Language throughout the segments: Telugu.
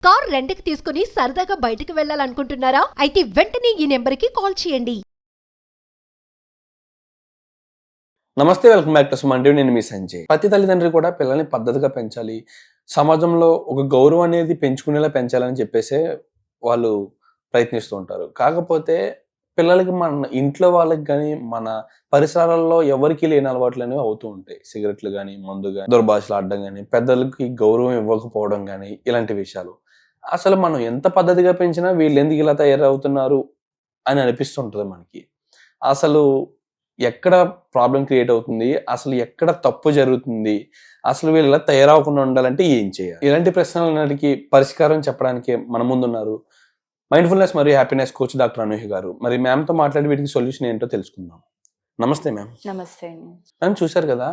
కార్ రెంట్‌కి తీసుకుని సరదాగా బయటకు వెళ్ళాలనుకుంటున్నారా? అయితే వెంటనే ఈ నెంబర్‌కి కాల్ చేయండి. నమస్తే, welcome back to Suman TV. నేను మీ సంజయ్. ప్రతి తల్లిదండ్రి కూడా పిల్లల్ని పద్ధతిగా పెంచాలి, సమాజంలో ఒక గౌరవం అనేది పెంచుకునేలా పెంచాలని చెప్పేసే వాళ్ళు ప్రయత్నిస్తూ ఉంటారు. కాకపోతే పిల్లలకి మన ఇంట్లో వాళ్ళకి కానీ, మన పరిసరాల్లో ఎవరికీ లేని అలవాట్లు అనేవి అవుతూ ఉంటాయి. సిగరెట్లు కానీ, మందు కానీ, దుర్భాషలు ఆడడం కానీ, పెద్దలకి గౌరవం ఇవ్వకపోవడం కానీ, ఇలాంటి విషయాలు. అసలు మనం ఎంత పద్ధతిగా పెంచినా వీళ్ళు ఎందుకు ఇలా తయారవుతున్నారు అని అనిపిస్తుంటది మనకి. అసలు ఎక్కడ ప్రాబ్లం క్రియేట్ అవుతుంది, అసలు ఎక్కడ తప్పు జరుగుతుంది, అసలు వీళ్ళు ఇలా తయారవకుండా ఉండాలంటే ఏం చేయాలి? ఇలాంటి ప్రశ్నలన్నిటికీ పరిష్కారం చెప్పడానికి మన ముందున్నారు మైండ్ఫుల్నెస్ మరియు హ్యాపీనెస్ కోచ్ డాక్టర్ అనూహ్య గారు. మరి మ్యామ్తో మాట్లాడి వీటికి సొల్యూషన్ ఏంటో తెలుసుకుందాం. నమస్తే మ్యామ్. నమస్తే. మ్యామ్, చూశారు కదా,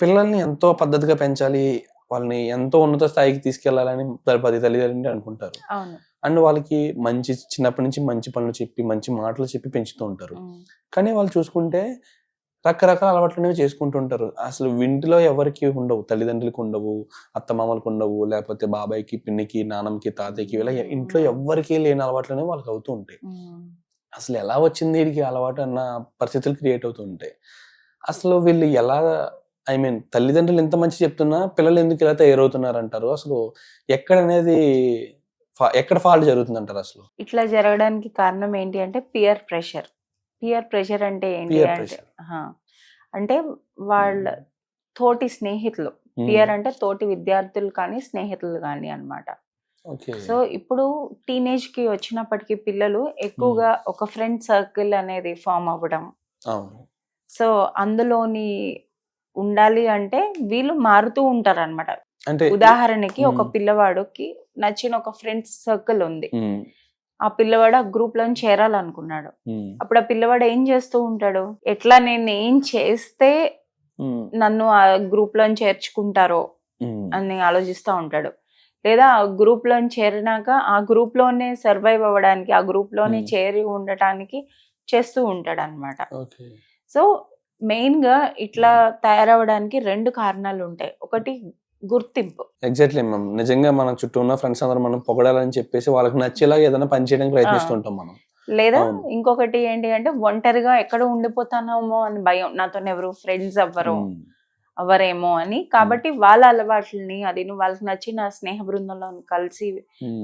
పిల్లల్ని ఎంతో పద్ధతిగా పెంచాలి, వాళ్ళని ఎంతో ఉన్నత స్థాయికి తీసుకెళ్లాలని 10 తల్లిదండ్రులు అనుకుంటారు. అవును. అండ్ వాళ్ళకి మంచి చిన్నప్పటి నుంచి మంచి పనులు చెప్పి, మంచి మాటలు చెప్పి పెంచుతూ ఉంటారు. కానీ వాళ్ళు చూసుకుంటే రకరకాల అలవాట్లు అనేవి చేసుకుంటూ ఉంటారు. అసలు ఇంటిలో ఎవరికి ఉండవు, తల్లిదండ్రులకు ఉండవు, అత్తమామలకు ఉండవు, లేకపోతే బాబాయ్కి, పిన్నికి, నాన్నకి, తాతయ్యకి, ఇలా ఇంట్లో ఎవరికి లేని అలవాట్లు అనేవి వాళ్ళకి అవుతూ ఉంటాయి. అసలు ఎలా వచ్చింది వీడికి అలవాటు అన్న పరిస్థితులు క్రియేట్ అవుతూ ఉంటాయి. అసలు వీళ్ళు ఎలా, తల్లిదండ్రులు ఎంత మంచి చెప్తున్నా పిల్లలు ఎందుకు ఇలా తయారవుతున్నారు అంటారు? అసలు ఎక్కడ ఫాల్ట్ జరుగుతుంది అంటారు? అసలు ఇట్లా జరగడానికి కారణం ఏంటి అంటే పియర్ ప్రెషర్. పియర్ ప్రెషర్ అంటే ఏంటి అంటే అంటే వాళ్ళ తోటి స్నేహితులు, పియర్ అంటే తోటి విద్యార్థులు కానీ స్నేహితులు కానీ అన్నమాట. సో ఇప్పుడు టీనేజ్ కి వచ్చినప్పటికీ పిల్లలు ఎక్కువగా ఒక ఫ్రెండ్ సర్కిల్ అనేది ఫామ్ అవ్వడం, సో అందులోని ఉండాలి అంటే వీళ్ళు మారుతూ ఉంటారు అనమాట. ఉదాహరణకి ఒక పిల్లవాడికి నచ్చిన ఒక ఫ్రెండ్స్ సర్కిల్ ఉంది, ఆ పిల్లవాడు ఆ గ్రూప్ లో చేరాలనుకున్నాడు. అప్పుడు ఆ పిల్లవాడు ఏం చేస్తూ ఉంటాడు, ఎట్లా నేను ఏం చేస్తే నన్ను ఆ గ్రూప్ లో చేర్చుకుంటారో అని ఆలోచిస్తూ ఉంటాడు. లేదా ఆ గ్రూప్ లో చేరినాక ఆ గ్రూప్ లోనే సర్వైవ్ అవ్వడానికి, ఆ గ్రూప్ లోనే చేరి ఉండటానికి చేస్తూ ఉంటాడు అనమాట. సో మెయిన్ గా ఇట్లా తయారవడానికి 2 కారణాలు ఉంటాయి. ఒకటి గుర్తింపు. Exactly ma'am. నిజంగా మన చుట్టూ ఉన్న ఫ్రెండ్స్ అందరూ మనం పొగడాలని చెప్పేసి వాళ్ళకి నచ్చేలా ఏదైనా పని చేయడానికి ప్రయత్నిస్తుంటాం మనం. లేదా ఇంకొకటి ఏంటి అంటే ఒంటరిగా ఎక్కడ ఉండిపోతానేమో అని భయం, నాతో ఎవరు ఫ్రెండ్స్ అవ్వరేమో అని. కాబట్టి వాళ్ళ అలవాట్లని అది వాళ్ళకి నచ్చిన స్నేహ బృందంలో కలిసి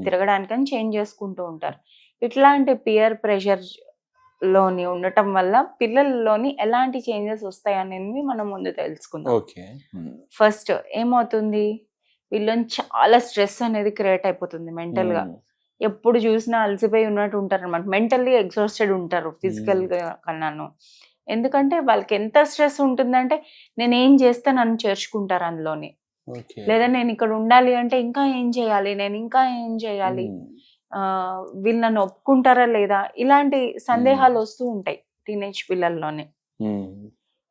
తిరగడానికని చేంజ్ చేసుకుంటూ ఉంటారు. ఇట్లాంటి పియర్ ప్రెషర్ లోని ఉండటం వల్ల పిల్లల్లోని ఎలాంటి చేంజెస్ వస్తాయి అనేది మనం ముందు తెలుసుకుందాం. ఫస్ట్ ఏమవుతుంది, వీళ్ళని చాలా స్ట్రెస్ అనేది క్రియేట్ అయిపోతుంది మెంటల్ గా. ఎప్పుడు చూసినా అలసిపోయి ఉన్నట్టు ఉంటారు అనమాట, మెంటల్లీ ఎగ్జాస్టెడ్ ఉంటారు ఫిజికల్ గా కన్నాను. ఎందుకంటే వాళ్ళకి ఎంత స్ట్రెస్ ఉంటుందంటే నేను ఏం చేస్తే నన్ను చేర్చుకుంటారు అందులోని, లేదా నేను ఇక్కడ ఉండాలి అంటే ఇంకా ఏం చేయాలి, నేను ఇంకా ఏం చేయాలి, వీళ్ళు నన్ను ఒప్పుకుంటారా లేదా, ఇలాంటి సందేహాలు వస్తూ ఉంటాయి టీనేజ్ పిల్లల్లోనే.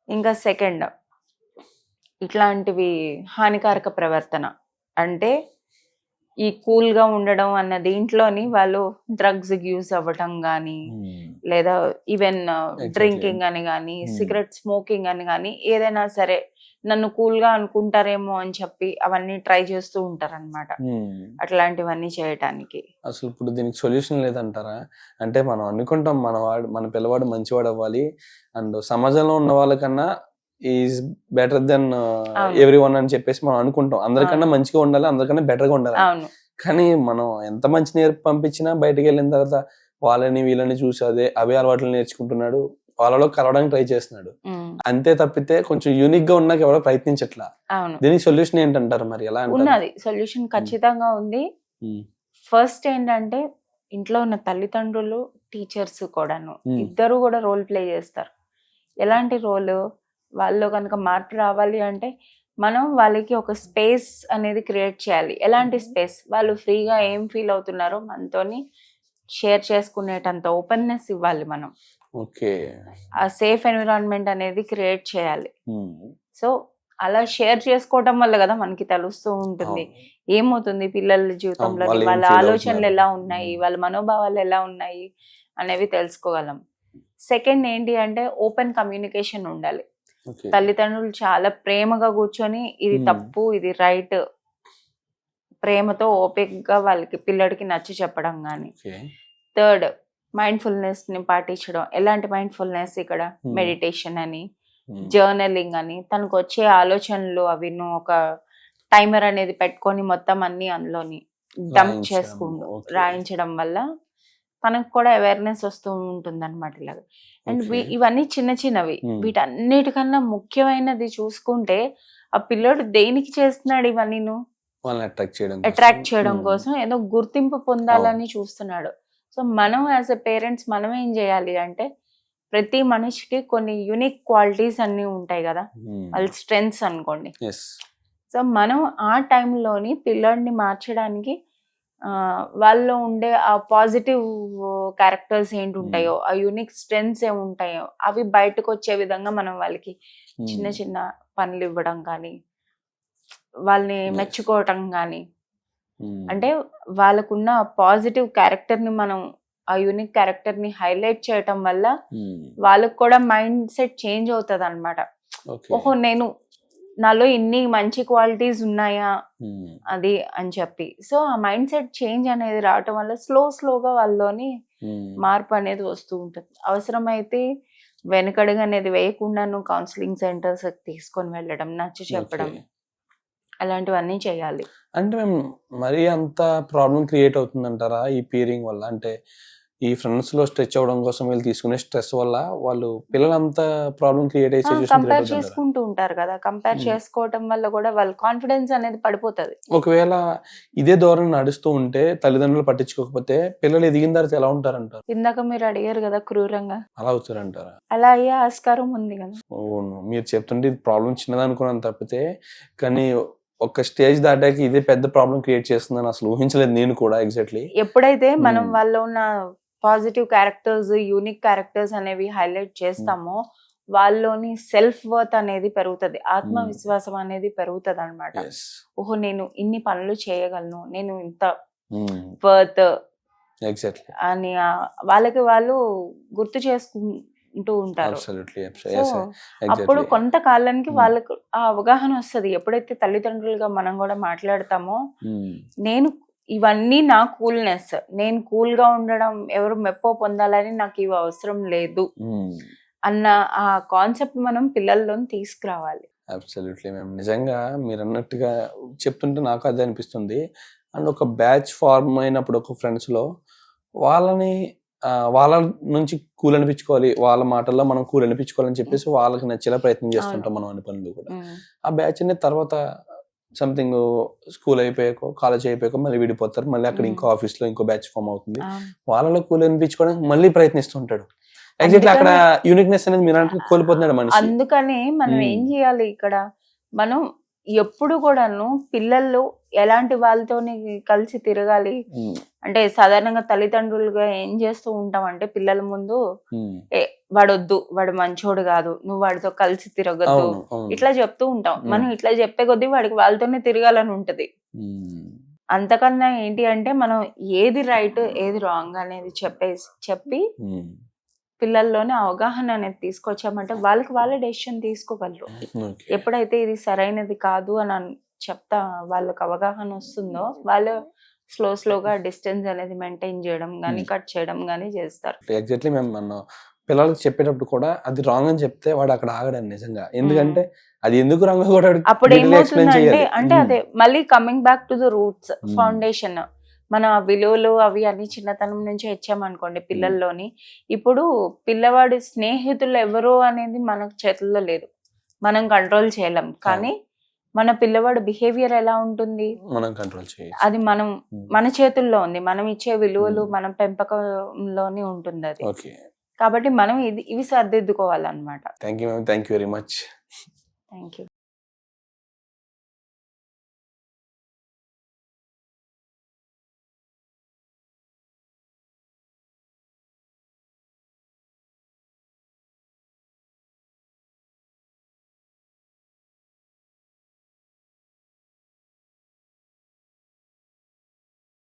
ఇంకా సెకండ్, ఇట్లాంటివి హానికారక ప్రవర్తన అంటే ఈ కూల్ గా ఉండడం అన్న దీంట్లోని వాళ్ళు డ్రగ్స్ యూజ్ అవ్వటం కానీ, లేదా ఈవెన్ డ్రింకింగ్ అని కానీ, సిగరెట్ స్మోకింగ్ అని కానీ, ఏదైనా సరే నన్ను కూల్ గా అనుకుంటారేమో అని చెప్పి అవన్నీ ట్రై చేస్తూ ఉంటారు అనమాట. అట్లాంటివన్నీ చేయటానికి అసలు ఇప్పుడు దీనికి సొల్యూషన్ లేదంటారా? అంటే మనం అనుకుంటాం మన పిల్లవాడు మంచివాడు అవ్వాలి, అండ్ సమాజంలో ఉన్న వాళ్ళకన్నా ఈజ్ బెటర్ దెన్ ఎవ్రీవన్ అని చెప్పేసి మనం అనుకుంటాం. అందరికన్నా మంచిగా ఉండాలి, అందరికన్నా బెటర్ గా ఉండాలి. కానీ మనం ఎంత మంచి నేర్పి పంపించినా బయటకు వెళ్ళిన తర్వాత వాళ్ళని వీళ్ళని చూసి అవే అలవాట్లు నేర్చుకుంటున్నాడు, వాళ్ళలో కలవడానికి ట్రై చేస్తున్నాడు. అంతే తప్పితే కొంచెం యూనిక్ గా ఉన్నాక ఎవరో ప్రయత్నించట్లా. దీనికి సొల్యూషన్ ఏంటంటారు? మరి ఎలా ఉన్నది? సొల్యూషన్ ఖచ్చితంగా ఉంది. ఫస్ట్ ఏంటంటే ఇంట్లో ఉన్న తల్లిదండ్రులు, టీచర్స్ కూడాను ఇద్దరు కూడా రోల్ ప్లే చేస్తారు. ఎలాంటి రోల్, వాళ్ళు కనుక మార్పు రావాలి అంటే మనం వాళ్ళకి ఒక స్పేస్ అనేది క్రియేట్ చేయాలి. ఎలాంటి స్పేస్, వాళ్ళు ఫ్రీగా ఏం ఫీల్ అవుతున్నారో మనతోని షేర్ చేసుకునేటంత ఓపెన్నెస్ ఇవ్వాలి మనం. ఆ సేఫ్ ఎన్విరాన్మెంట్ అనేది క్రియేట్ చేయాలి. సో అలా షేర్ చేసుకోవటం వల్ల కదా మనకి తెలుస్తూ ఉంటుంది ఏమవుతుంది పిల్లల జీవితంలో, వాళ్ళ ఆలోచనలు ఎలా ఉన్నాయి, వాళ్ళ మనోభావాలు ఎలా ఉన్నాయి అనేవి తెలుసుకోగలం. సెకండ్ ఏంటి అంటే ఓపెన్ కమ్యూనికేషన్ ఉండాలి. తల్లిదండ్రులు చాలా ప్రేమగా కూర్చొని ఇది తప్పు ఇది రైట్ ప్రేమతో ఓపికగా వాళ్ళకి పిల్లడికి నచ్చి చెప్పడం కానీ. ఓకే. థర్డ్, మైండ్ఫుల్నెస్ ని పాటించడం. ఎలాంటి మైండ్ఫుల్నెస్ ఇక్కడ? Hmm. మెడిటేషన్ అని, Hmm. జర్నలింగ్ అని, తనకు వచ్చే ఆలోచనలు అవి నువ్వు ఒక టైమర్ అనేది పెట్టుకొని మొత్తం అన్ని అందులోని డంప్ రాయించడం. చేసుకుంటూ Okay. రాయించడం వల్ల తనకు కూడా అవేర్నెస్ వస్తూ ఉంటుంది అనమాట ఇలాగా. And Okay. ఇవన్నీ చిన్న చిన్నవి. Hmm. వీటన్నిటికన్నా ముఖ్యమైనది చూసుకుంటే ఆ పిల్లోడు దేనికి చేస్తున్నాడు ఇవన్నీ? వాళ్ళని అట్రాక్ట్ చేయడం Hmm. కోసం, ఏదో గుర్తింపు పొందాలని చూస్తున్నాడు. సో మనం యాజ్ ఎ పేరెంట్స్ మనం ఏం చేయాలి అంటే, ప్రతి మనిషికి కొన్ని యూనిక్ క్వాలిటీస్ అన్ని ఉంటాయి కదా, Hmm. వాళ్ళ స్ట్రెంగ్స్ అనుకోండి. Yes. సో మనం ఆ టైంలోని పిల్లోడిని మార్చడానికి వాళ్ళలో ఉండే ఆ పాజిటివ్ క్యారెక్టర్స్ ఏంటి ఉంటాయో, ఆ యూనిక్ స్ట్రెంగ్స్ ఏముంటాయో అవి బయటకు వచ్చే విధంగా మనం వాళ్ళకి Hmm. చిన్న చిన్న పనులు ఇవ్వడం కానీ, వాళ్ళని Yes. మెచ్చుకోవటం కానీ, Hmm. అంటే వాళ్ళకున్న పాజిటివ్ క్యారెక్టర్ ని మనం ఆ యూనిక్ క్యారెక్టర్ ని హైలైట్ చేయటం వల్ల Hmm. వాళ్ళకు కూడా మైండ్ సెట్ చేంజ్ అవుతుంది అనమాట. Okay. ఓహో, నాలో ఇన్ని మంచి క్వాలిటీస్ ఉన్నాయా Hmm. అది అని చెప్పి. సో ఆ మైండ్ సెట్ చేంజ్ అనేది రావటం వల్ల స్లోగా వాళ్ళలోని Hmm. మార్పు అనేది వస్తూ ఉంటుంది. అవసరమైతే వెనకడుగు అనేది వేయకుండా నువ్వు కౌన్సిలింగ్ సెంటర్స్ తీసుకొని వెళ్ళడం, నచ్చి చెప్పడం, Okay. అలాంటివన్నీ చేయాలి. అంటే మేము మరీ అంత ప్రాబ్లం క్రియేట్ అవుతుందంటారా ఈ పీరింగ్ వల్ల? అంటే ఈ ఫ్రెండ్స్ లో స్ట్రెచ్ అవ్వడం కోసం వీళ్ళు తీసుకునే స్ట్రెస్ వల్ల వాళ్ళు పిల్లలంతా ప్రాబ్లం క్రియేట్ అయ్యే సిచ్యువేషన్ కంపేర్ క్రియేట్ అవుతుంటారా? చేసుకుంటూ ఉంటారు కదా, కంపేర్ Hmm. చేసుకోవటం వల్ల కూడా వాళ్ళ కాన్ఫిడెన్స్ అనేది పడిపోతుంది. ఒకవేళ ఇదే ధోరణి నడుస్తూ ఉంటే తల్లిదండ్రులు పట్టించుకోకపోతే పిల్లలు ఎదిగిన తర్వాత ఎలా ఉంటారంటారు? ఇందాక మీరు అడిగారు కదా క్రూరంగా, అలా అవుతారంటారా? అలా అయ్యే ఆస్కారం ఉంది కదా. అవును, మీరు చెప్తుంటే ఇది ప్రాబ్లం చిన్నదనుకున్నాను తప్పితే, కానీ ఒక స్టేజ్ దాటాక ఇదే పెద్ద ప్రాబ్లం క్రియేట్ చేస్తుందని అసలు ఊహించలేదు నేను కూడా. ఎగ్జాక్ట్లీ. ఎప్పుడైతే మనం Hmm. వాళ్ళలో ఉన్న పాజిటివ్ క్యారెక్టర్స్, యూనిక్ క్యారెక్టర్స్ అనేవి హైలైట్ చేస్తామో వాళ్ళలోని సెల్ఫ్ వర్త్ అనేది పెరుగుతుంది, ఆత్మవిశ్వాసం అనేది పెరుగుతుంది అనమాట. ఓహో, నేను ఇన్ని పనులు చేయగలను, నేను ఇంత వర్త్ ఎగ్జాక్ట్లీ. అని వాళ్ళకి వాళ్ళు గుర్తు చేసుకుంటూ ఉంటారు. అబ్సల్యూట్లీ. సో అప్పుడు కొంతకాలానికి వాళ్ళకు ఆ అవగాహన వస్తుంది. ఎప్పుడైతే తల్లిదండ్రులుగా మనం కూడా మాట్లాడతామో, నేను ఇవన్నీ నా కూల్నెస్, నేను కూల్ గా ఉండడం, ఎవరు మెప్పో పొందాలని నాకు ఇవి అవసరం లేదు అన్న ఆ కాన్సెప్ట్ మనం పిల్లల్లో తీసుకురావాలి. Absolutely ma'am. నిజంగా మీరు అన్నట్టుగా చెప్తుంటే నాకు అదే అనిపిస్తుంది. అండ్ ఒక బ్యాచ్ ఫార్మ్ అయినప్పుడు ఒక ఫ్రెండ్స్ లో వాళ్ళని వాళ్ళ నుంచి కూల్ అనిపించుకోవాలి, వాళ్ళ మాటల్లో మనం కూల్ అనిపించుకోవాలని చెప్పేసి వాళ్ళకి నచ్చేలా ప్రయత్నం చేస్తుంటాం మనం అన్ని పనులు కూడా. ఆ బ్యాచ్ అనేది తర్వాత సంథింగ్ స్కూల్ అయిపోయాకో కాలేజ్ అయిపోయాకో మళ్ళీ విడిపోతారు, మళ్ళీ అక్కడ ఇంకో ఆఫీస్ లో ఇంకో బ్యాచ్ ఫామ్ అవుతుంది, వాళ్ళలో కూల్ అనిపించుకోవడానికి మళ్ళీ ప్రయత్నిస్తుంటాడు. ఎగ్జాక్ట్లీ అక్కడ యూనిక్నెస్ అనేది మీరు అంటే కోల్పోతున్నాడు మనిషి. అందుకనే మనం ఏం చేయాలి ఇక్కడ, మనం ఎప్పుడు కూడాను పిల్లలు ఎలాంటి వాళ్ళతో కలిసి తిరగాలి అంటే, సాధారణంగా తల్లిదండ్రులుగా ఏం చేస్తూ ఉంటాం అంటే, పిల్లల ముందు వాడొద్దు, వాడు మంచోడు కాదు, నువ్వు వాడితో కలిసి తిరగద్దు, ఇట్లా చెప్తూ ఉంటాం. మనం ఇట్లా చెప్పే కొద్దీ వాడికి వాళ్ళతోనే తిరగాలని ఉంటది. అంతకన్నా ఏంటి అంటే, మనం ఏది రైట్ ఏది రాంగ్ అనేది చెప్పి పిల్లల్లోనే అవగాహన అనేది తీసుకొచ్చామంటే వాళ్ళకి వాళ్ళే డెసిషన్ తీసుకోగలరు. ఎప్పుడైతే ఇది సరైనది కాదు అని చెప్తా వాళ్ళకి అవగాహన వస్తుందో, వాళ్ళు స్లోగా డిస్టెన్స్ అనేది మెయింటైన్ చేయడం కానీ కట్ చేయడం కానీ చేస్తారు. ఎగ్జాక్ట్లీ మేము మన పిల్లలకి చెప్పేటప్పుడు కూడా అది రాంగ్ అని చెప్తే వాడు అక్కడ ఆగడం నిజంగా. ఎందుకంటే అది ఎందుకు రాంగ్ కూడా అప్పుడు ఏమవుతుందంటే, అంటే అదే మళ్ళీ coming back to the roots, foundation, మన విలువలు అవి అన్ని చిన్నతనం నుంచి ఇచ్చామనుకోండి పిల్లల్లోని. ఇప్పుడు పిల్లవాడి స్నేహితులు ఎవరో అనేది మన చేతుల్లో లేదు, మనం కంట్రోల్ చేయలేం. కానీ మన పిల్లవాడు బిహేవియర్ ఎలా ఉంటుంది మనం కంట్రోల్ చేయాలి, అది మన చేతుల్లో ఉంది. మనం ఇచ్చే విలువలు మన పెంపకంలోనే ఉంటుంది అది. కాబట్టి మనం ఇవి సర్దిద్దుకోవాలన్నమాట. Thank you ma'am, thank you very much. Thank you.